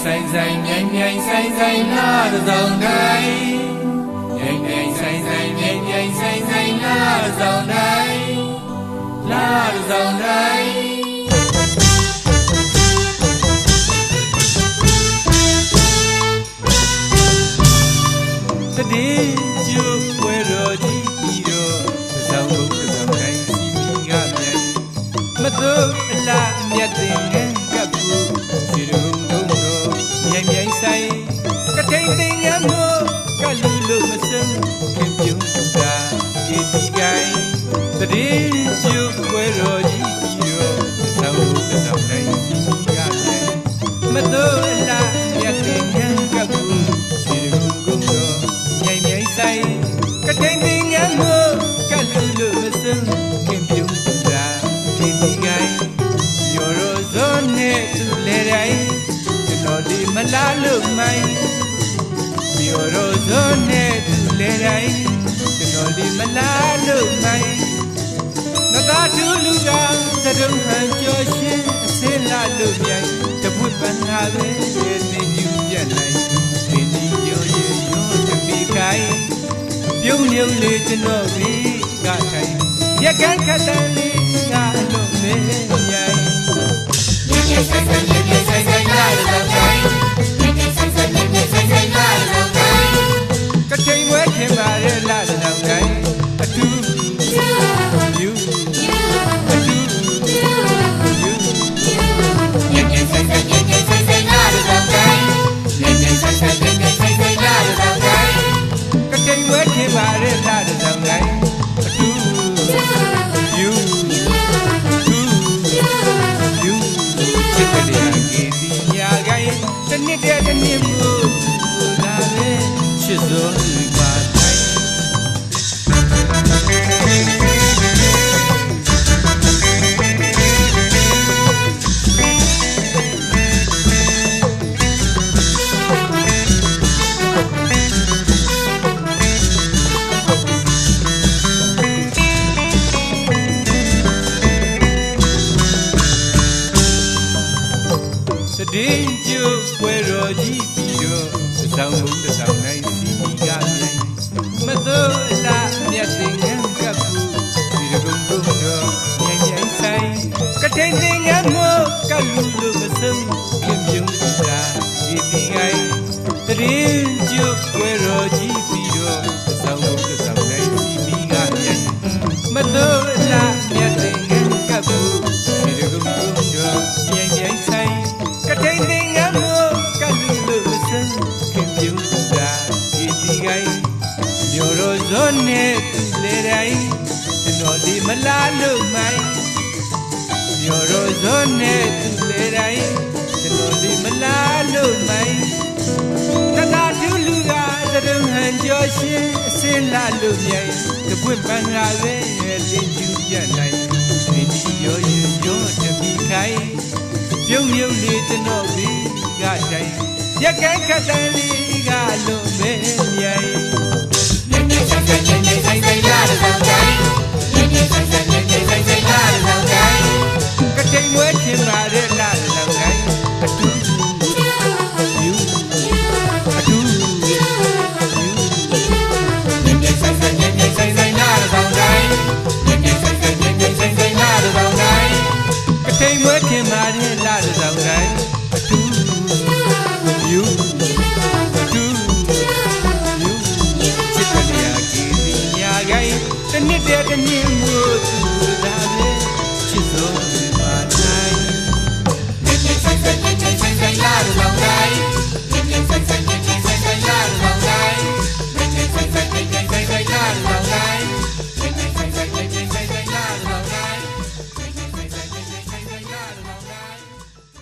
ဆိုင်ဆိုင်မြိုင်မြိုင်ဆိုင်ဆိုင်လာဆောင်တိုင်းမြိုင်မြိုင်ဆိုင်ဆိုင်မြိုင်မြိုင်ဆိုင်ဆိုင်လာဆောင်တိုင်းလာဆောင်တိုင်းတတိကျုပ်ဝဲတော်ကြီးပြီးတော့ဆောင်ဘုံဆောင်တိုင်းစီမီကမြိုင်မတို့အလားမြတ်တင်ငန်းကပ်ဖို့စီရုံတုံးတော်မြိုင်မြိုင်ဆိုင်ကထိန်တင်ငန်းမို့ကလူလူမစမ်းခင်ပြုံးတာဒီဒီကိုင်းတတိကျုပ်ဝဲတော်ကြီးပြီးတော့ဆောင်ဘုံဆောင်တိုင်းစီမီကမြိုင်မတို့အလားမြတ်တင်ငန်းကပ်ဖို့စီရုံတုံးတော်မြိုင်မြိုင်ဆိုင်ကထိန်တင်ငန်းမို့ကလူလူမစမ်းခင်ပြုံးတာဒီဒီကိုင်းရောရောဇောနဲ့သူလေတိုင်းကျွန်တော်ဒီမလားလို့မိုင်းရောရောဇောနဲ့သူလေတိုင်းကျွန်တော်ဒီမလားလို့မိုင်းငါကသူလူကသတုံးဟန်ကြောရှင်အစင်းလာလို့မြိုင်တပွတ်ပန်းလာပဲနေယူပြက်လိုက်ဒီဒီရောရောတပီကိုင်းပြုံးမြုံလေးကျွန်တော်ဒီကခိုင်းရကန်ခတ်တန်လေးကလို့မေးမြိုင်ဆိုင်ဆိုင်လေးလေးဆိုင်ဆိုင်လာတော့တိုင်းဆိုင်ဆိုင်လေးလေးဆိုင်ဆိုင်လာတော့တိုင်းကထိန်ဝဲခင်ပါရဲ့လာတော့တိုင်းအတူယူအတူယူညညဆိုင်ဆိုင်ညညဆိုင်ဆိုင်လာတော့တိုင်းညညဆိုင်ဆိုင်ညညဆိုင်ဆိုင်လာတော့တိုင်းကထိန်ဝဲခင်ပါရဲ့လာတော့တိုင်းအတူယူတနစ်တဲ့တနစ်မို့လာလေချစ်စိုးပါတိုင်းတည်ကျုပ်ဝဲတော်ကြီးပြီးတော့ဆောင်ဘုံဆောင်နိုင်စီကမြိုင်မတို့အလားမြတ်တင်ငန်းကပ်ဘူးဒီကုန်းကုန်းတော်မြိုင်မြိုင်ဆိုင်ကထိန်တင်ငန်းမို့ကလူလူမစမ်းခင်ပြုံးတာဒီဒီကိုင်းတည်ကျုပ်ဝဲတော်ကြီးပြီးတော့ဆောင်ဘုံဆောင်နိုင်စီကမြိုင်မတို့အလားမြတ်တင်ငန်းကပ်ဘူးဒီကုန်းကုန်းတော်မြိုင်မြိုင်ဆိုင်ကထိန်တင်ငန်းမို့ကလူလူမစမ်းခင်ပြုံးတာဒီဒီကိုင်းမျိုးရိုးစုံနဲ့လေတိုင်းကျွန်တော်ဒီမလားလို့မိုင်းမျိုးရိုးစုံနဲ့လေတိုင်းကျွန်တော်ဒီမလားလို့မိုင်းတကားသူလူကသရုံဟန်ကြောရှင်အစင်းလာလို့မြိုင်တပွင့်ပန်းလာပဲလင်းကျူပြတ်နိုင်ဒီဒီရောရောတပီခိုင်းပြုံးမြုပ်လေးကျွန်တော်ဒီကတိုင်းရကိုင်းခတ်တန်လေးကလို့မဲမြိုင်ညနေဆိုင်ဆိုင်ညနေဆိုင်ဆိုင်လာတော့တိုင်းညနေဆိုင်ဆိုင်ညနေဆိုင်ဆိုင်လာတော့တိုင်းကတိမ်ဝဲချင်ပါတဲ့လာတော့တိုင်းအတူယူအတူယူညနေဆိုင်ဆိုင်ညနေဆိုင်ဆိုင်လာတော့တိုင်းညနေဆိုင်ဆိုင်ညနေဆိုင်ဆိုင်လာတော့တိုင်းကတိမ်ဝဲချင်ပါတဲ့လာတော့တိုင်းအတူယူအတူယူချစ်ကလေးအကီဒီညာကိုင်းတနစ်တဲ့တနစ်မို့